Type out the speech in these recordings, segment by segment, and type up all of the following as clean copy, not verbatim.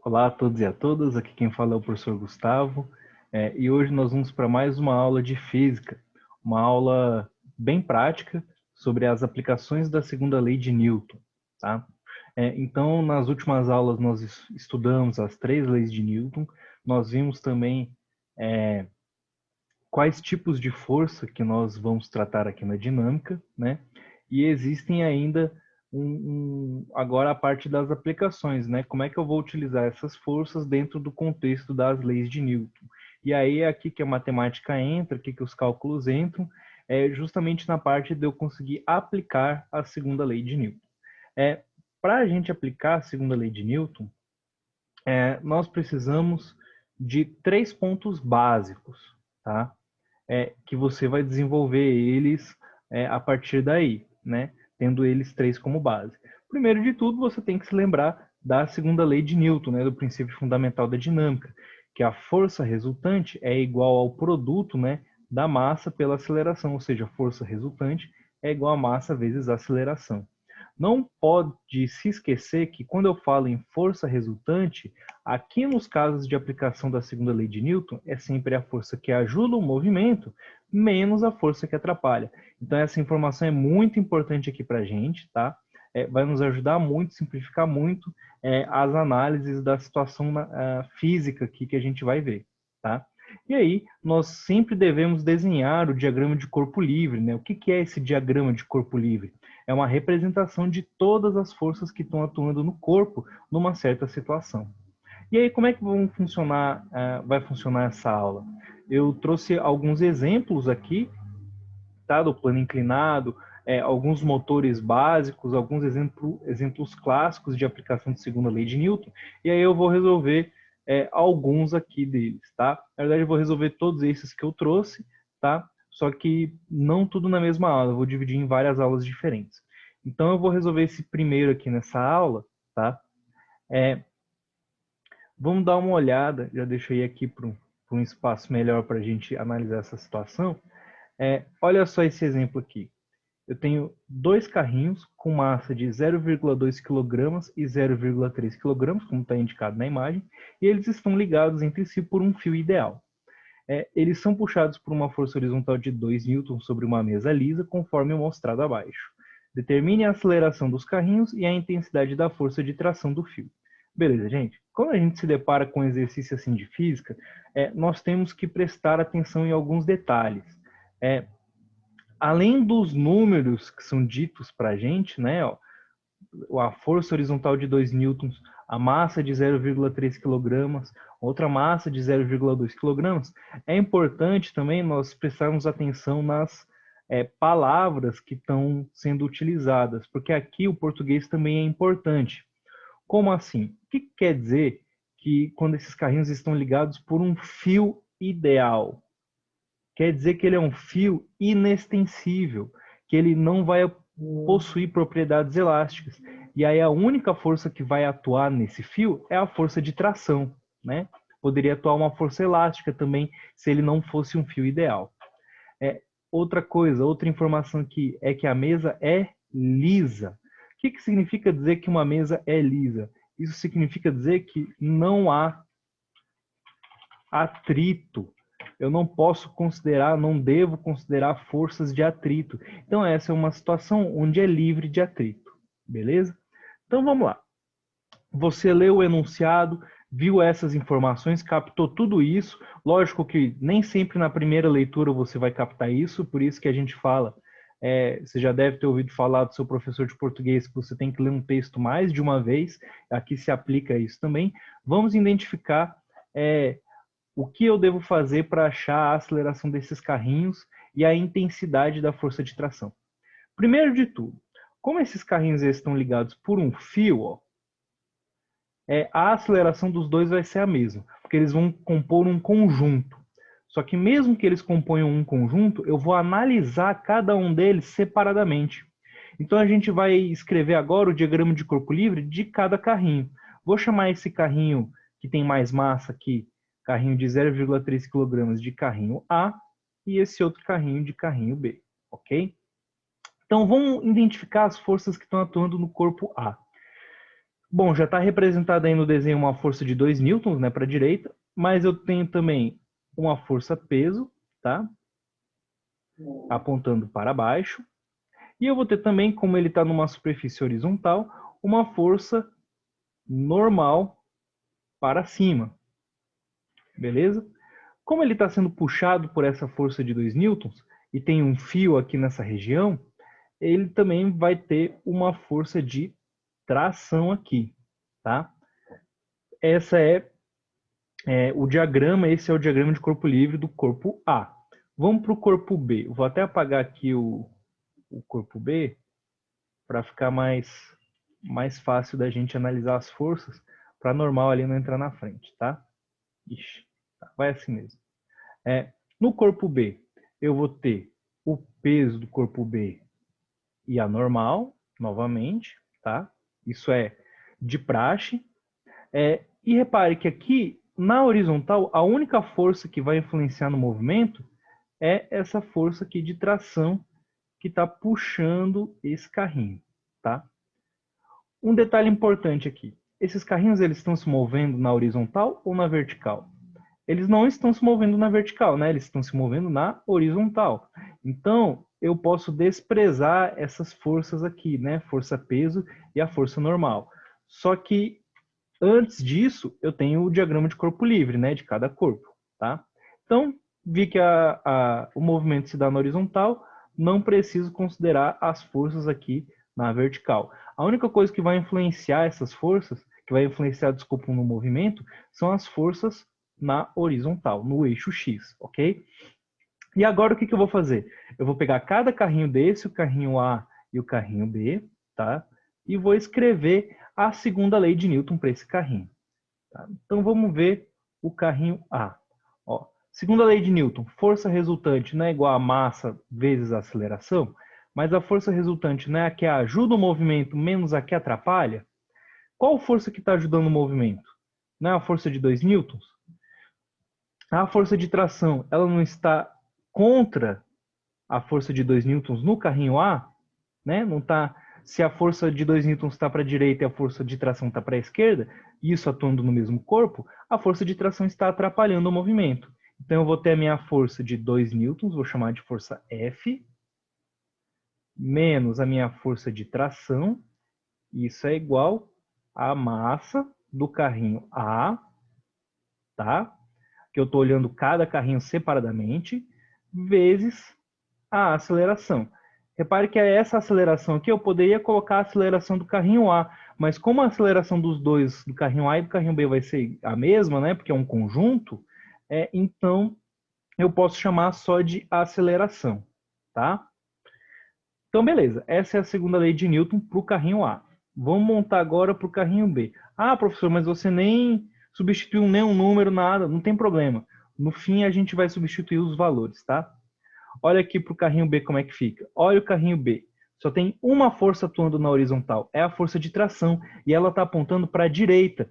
Olá a todos e a todas, aqui quem fala é o professor Gustavo, e hoje nós vamos para mais uma aula de física, uma aula bem prática sobre as aplicações da segunda lei de Newton, tá? Então, nas últimas aulas nós estudamos as três leis de Newton, nós vimos também quais tipos de força que nós vamos tratar aqui na dinâmica, né? E existem ainda agora a parte das aplicações, né? Como é que eu vou utilizar essas forças dentro do contexto das leis de Newton? E aí é aqui que a matemática entra, aqui que os cálculos entram, justamente na parte de eu conseguir aplicar a segunda lei de Newton. Para a gente aplicar a segunda lei de Newton, nós precisamos de três pontos básicos, tá? Que você vai desenvolver eles a partir daí, né? Tendo eles três como base. Primeiro de tudo, você tem que se lembrar da segunda lei de Newton, né? Do princípio fundamental da dinâmica, que a força resultante é igual ao produto, né? Da massa pela aceleração, ou seja, a força resultante é igual a massa vezes a aceleração. Não pode se esquecer que quando eu falo em força resultante, aqui nos casos de aplicação da segunda lei de Newton, é sempre a força que ajuda o movimento menos a força que atrapalha. Então essa informação é muito importante aqui para a gente, tá? Vai nos ajudar muito, simplificar muito as análises da situação física aqui que a gente vai ver, tá? E aí, nós sempre devemos desenhar o diagrama de corpo livre, né? O que é esse diagrama de corpo livre? É uma representação de todas as forças que estão atuando no corpo numa certa situação. E aí, como é que vai funcionar essa aula? Eu trouxe alguns exemplos aqui, tá, do plano inclinado, alguns motores básicos, alguns exemplos clássicos de aplicação de segunda lei de Newton, e aí eu vou resolver alguns aqui deles, tá? Na verdade, eu vou resolver todos esses que eu trouxe, tá? Só que não tudo na mesma aula, eu vou dividir em várias aulas diferentes. Então, eu vou resolver esse primeiro aqui nessa aula, tá? Vamos dar uma olhada, já deixei aqui para um espaço melhor para a gente analisar essa situação. Olha só esse exemplo aqui. Eu tenho dois carrinhos com massa de 0,2 kg e 0,3 kg, como está indicado na imagem, e eles estão ligados entre si por um fio ideal. Eles são puxados por uma força horizontal de 2 newtons sobre uma mesa lisa, conforme mostrado abaixo. Determine a aceleração dos carrinhos e a intensidade da força de tração do fio. Beleza, gente? Quando a gente se depara com um exercício assim de física, nós temos que prestar atenção em alguns detalhes. Além dos números que são ditos para a gente, né, ó, a força horizontal de 2 newtons, a massa de 0,3 kg, outra massa de 0,2 kg, é importante também nós prestarmos atenção nas palavras que estão sendo utilizadas, porque aqui o português também é importante. Como assim? O que quer dizer que quando esses carrinhos estão ligados por um fio ideal? Quer dizer que ele é um fio inextensível, que ele não vai possuir propriedades elásticas. E aí a única força que vai atuar nesse fio é a força de tração, né? Poderia atuar uma força elástica também se ele não fosse um fio ideal. Outra coisa, outra informação aqui é que a mesa é lisa. O que significa dizer que uma mesa é lisa? Isso significa dizer que não há atrito. Eu não posso considerar, não devo considerar forças de atrito. Então essa é uma situação onde é livre de atrito, beleza? Então vamos lá. Você leu o enunciado, viu essas informações, captou tudo isso. Lógico que nem sempre na primeira leitura você vai captar isso, por isso que a gente fala, você já deve ter ouvido falar do seu professor de português que você tem que ler um texto mais de uma vez, aqui se aplica isso também. Vamos identificar o que eu devo fazer para achar a aceleração desses carrinhos e a intensidade da força de tração. Primeiro de tudo, como esses carrinhos estão ligados por um fio, ó, a aceleração dos dois vai ser a mesma, porque eles vão compor um conjunto. Só que mesmo que eles componham um conjunto, eu vou analisar cada um deles separadamente. Então a gente vai escrever agora o diagrama de corpo livre de cada carrinho. Vou chamar esse carrinho que tem mais massa aqui, carrinho de 0,3 kg, de carrinho A, e esse outro carrinho de carrinho B, ok? Então vamos identificar as forças que estão atuando no corpo A. Bom, já está representada aí no desenho uma força de 2 newtons, né, para a direita, mas eu tenho também uma força peso, tá? Apontando para baixo. E eu vou ter também, como ele está numa superfície horizontal, uma força normal para cima, beleza? Como ele está sendo puxado por essa força de 2 newtons e tem um fio aqui nessa região, ele também vai ter uma força de tração aqui, tá? Essa o diagrama, esse é o diagrama de corpo livre do corpo A. Vamos para o corpo B. Vou até apagar aqui o corpo B para ficar mais fácil da gente analisar as forças, para normal ali não entrar na frente, tá? Ixi, tá, vai assim mesmo. No corpo B, eu vou ter o peso do corpo B e a normal, novamente, tá? Isso é de praxe. E repare que aqui, na horizontal, a única força que vai influenciar no movimento é essa força aqui de tração que está puxando esse carrinho, tá? Um detalhe importante aqui. Esses carrinhos, eles estão se movendo na horizontal ou na vertical? Eles não estão se movendo na vertical, né? Eles estão se movendo na horizontal. Então, eu posso desprezar essas forças aqui, né? Força-peso e a força normal. Só que antes disso, eu tenho o diagrama de corpo livre, né? De cada corpo, tá? Então, vi que o movimento se dá na horizontal, não preciso considerar as forças aqui na vertical. A única coisa que vai influenciar essas forças, que vai influenciar, desculpa, no movimento, são as forças na horizontal, no eixo X, ok? E agora o que eu vou fazer? Eu vou pegar cada carrinho desse, o carrinho A e o carrinho B, tá? E vou escrever a segunda lei de Newton para esse carrinho. Tá? Então vamos ver o carrinho A. Ó, segunda lei de Newton, força resultante não é igual a massa vezes a aceleração, mas a força resultante não é a que ajuda o movimento menos a que atrapalha? Qual força que está ajudando o movimento? Não é a força de 2 newtons? A força de tração, ela não está contra a força de 2 newtons no carrinho A? Né? Não tá, se a força de 2 newtons está para a direita e a força de tração está para a esquerda, isso atuando no mesmo corpo, a força de tração está atrapalhando o movimento. Então eu vou ter a minha força de 2 newtons, vou chamar de força F, menos a minha força de tração, isso é igual à massa do carrinho A, tá? Que eu estou olhando cada carrinho separadamente, vezes a aceleração. Repare que essa aceleração aqui, eu poderia colocar a aceleração do carrinho A, mas como a aceleração dos dois, do carrinho A e do carrinho B, vai ser a mesma, né, porque é um conjunto, então eu posso chamar só de aceleração, tá? Então, beleza. Essa é a segunda lei de Newton para o carrinho A. Vamos montar agora para o carrinho B. Ah, professor, mas você nem substituiu nenhum número, nada. Não tem problema. No fim, a gente vai substituir os valores, tá? Olha aqui para o carrinho B como é que fica. Olha o carrinho B. Só tem uma força atuando na horizontal. É a força de tração. E ela está apontando para a direita.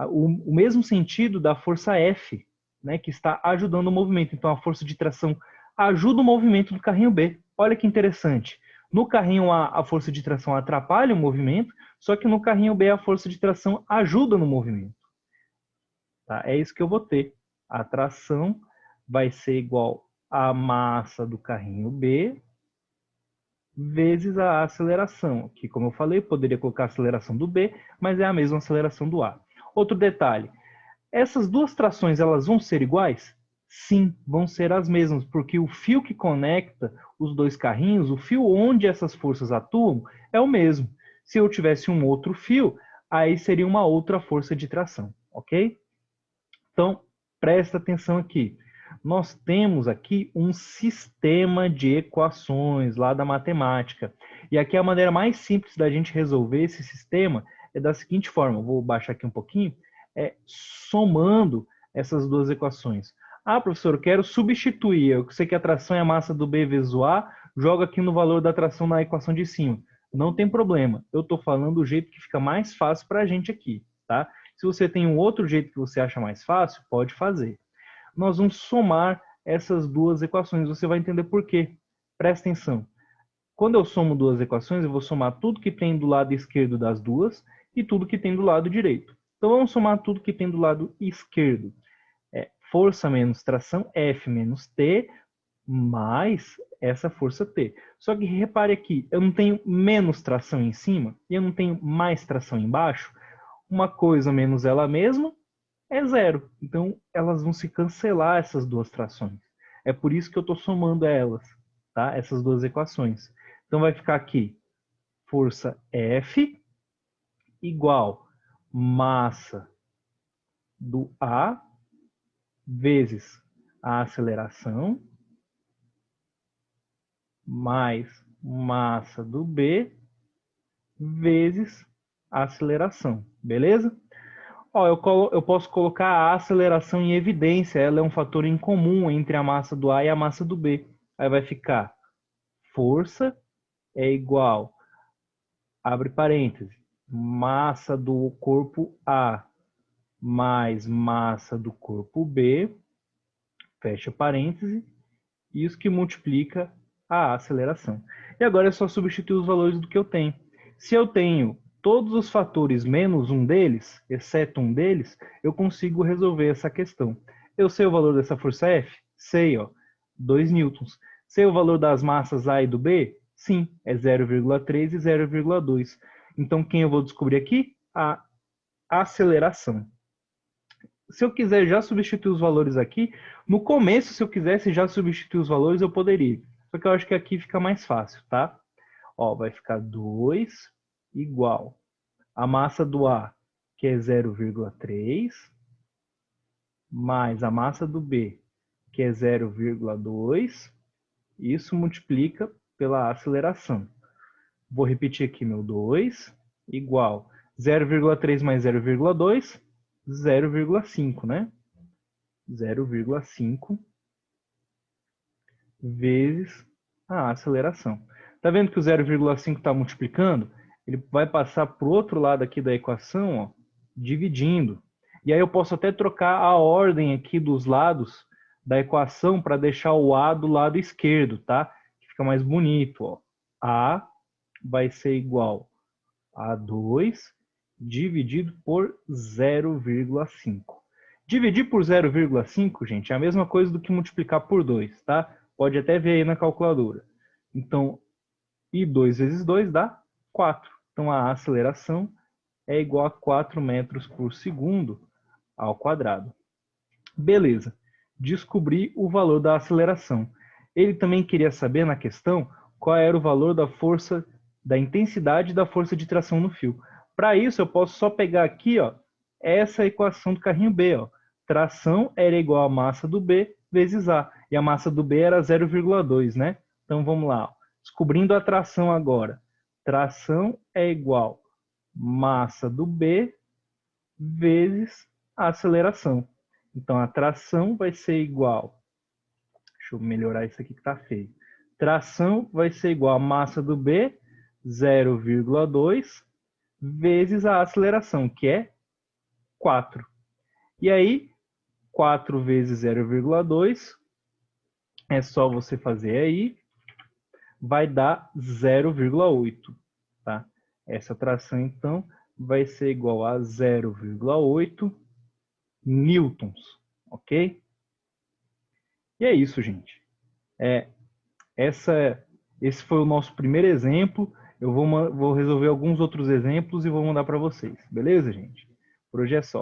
O mesmo sentido da força F, né, que está ajudando o movimento. Então, a força de tração ajuda o movimento do carrinho B. Olha que interessante. No carrinho A, a força de tração atrapalha o movimento, só que no carrinho B, a força de tração ajuda no movimento. Tá? É isso que eu vou ter. A tração vai ser igual a massa do carrinho B vezes a aceleração, que como eu falei, poderia colocar a aceleração do B, mas é a mesma aceleração do A. Outro detalhe, essas duas trações elas vão ser iguais? Sim, vão ser as mesmas, porque o fio que conecta os dois carrinhos, o fio onde essas forças atuam, é o mesmo. Se eu tivesse um outro fio, aí seria uma outra força de tração, ok? Então, presta atenção aqui. Nós temos aqui um sistema de equações lá da matemática. E aqui a maneira mais simples da gente resolver esse sistema é da seguinte forma. Vou baixar aqui um pouquinho. Somando essas duas equações. Ah, professor, eu quero substituir. Eu sei que a tração é a massa do B vezes o A. Joga aqui no valor da tração na equação de cima. Não tem problema. Eu estou falando do jeito que fica mais fácil para a gente aqui, tá? Se você tem um outro jeito que você acha mais fácil, pode fazer. Nós vamos somar essas duas equações. Você vai entender por quê. Presta atenção. Quando eu somo duas equações, eu vou somar tudo que tem do lado esquerdo das duas e tudo que tem do lado direito. Então vamos somar tudo que tem do lado esquerdo. Força menos tração F menos T mais essa força T. Só que repare aqui, eu não tenho menos tração em cima e eu não tenho mais tração embaixo. Uma coisa menos ela mesma é zero. Então elas vão se cancelar, essas duas trações. É por isso que eu estou somando elas, tá? Essas duas equações. Então vai ficar aqui força F igual massa do A vezes a aceleração mais massa do B vezes a aceleração, beleza? Ó, eu posso colocar a aceleração em evidência, ela é um fator em comum entre a massa do A e a massa do B. Aí vai ficar força é igual, abre parênteses, massa do corpo A mais massa do corpo B, fecha parêntese, isso que multiplica a aceleração. E agora é só substituir os valores do que eu tenho. Se eu tenho todos os fatores menos um deles, exceto um deles, eu consigo resolver essa questão. Eu sei o valor dessa força F? Sei, ó, 2 newtons. Sei o valor das massas A e do B? Sim, é 0,3 e 0,2. Então, quem eu vou descobrir aqui? A aceleração. Se eu quiser já substituir os valores aqui, no começo, se eu quisesse já substituir os valores, eu poderia. Só que eu acho que aqui fica mais fácil, tá? Ó, vai ficar 2 igual a massa do A, que é 0,3, mais a massa do B, que é 0,2. Isso multiplica pela aceleração. Vou repetir aqui meu 2 igual 0,3 mais 0,2, 0,5, né? 0,5 vezes a aceleração. Tá vendo que o 0,5 está multiplicando? Ele vai passar para o outro lado aqui da equação, ó, dividindo. E aí eu posso até trocar a ordem aqui dos lados da equação para deixar o A do lado esquerdo, tá? Que fica mais bonito, ó. A vai ser igual a 2 dividido por 0,5. Dividir por 0,5, gente, é a mesma coisa do que multiplicar por 2, tá? Pode até ver aí na calculadora. Então, e 2 vezes 2 dá 4. Então, a aceleração é igual a 4 metros por segundo ao quadrado. Beleza. Descobri o valor da aceleração. Ele também queria saber na questão qual era o valor da força, da intensidade da força de tração no fio. Para isso, eu posso só pegar aqui, ó, essa equação do carrinho B, ó. Tração era igual a massa do B vezes A. E a massa do B era 0,2, né? Então vamos lá. Ó. Descobrindo a tração agora. Tração é igual massa do B vezes a aceleração. Então a tração vai ser igual. Deixa eu melhorar isso aqui que tá feio. Tração vai ser igual a massa do B, 0,2, vezes a aceleração, que é 4. E aí, 4 vezes 0,2, é só você fazer aí, vai dar 0,8, tá? Essa tração, então, vai ser igual a 0,8 newtons, ok? E é isso, gente. Esse foi o nosso primeiro exemplo. Eu vou resolver alguns outros exemplos e vou mandar para vocês. Beleza, gente? Por hoje é só.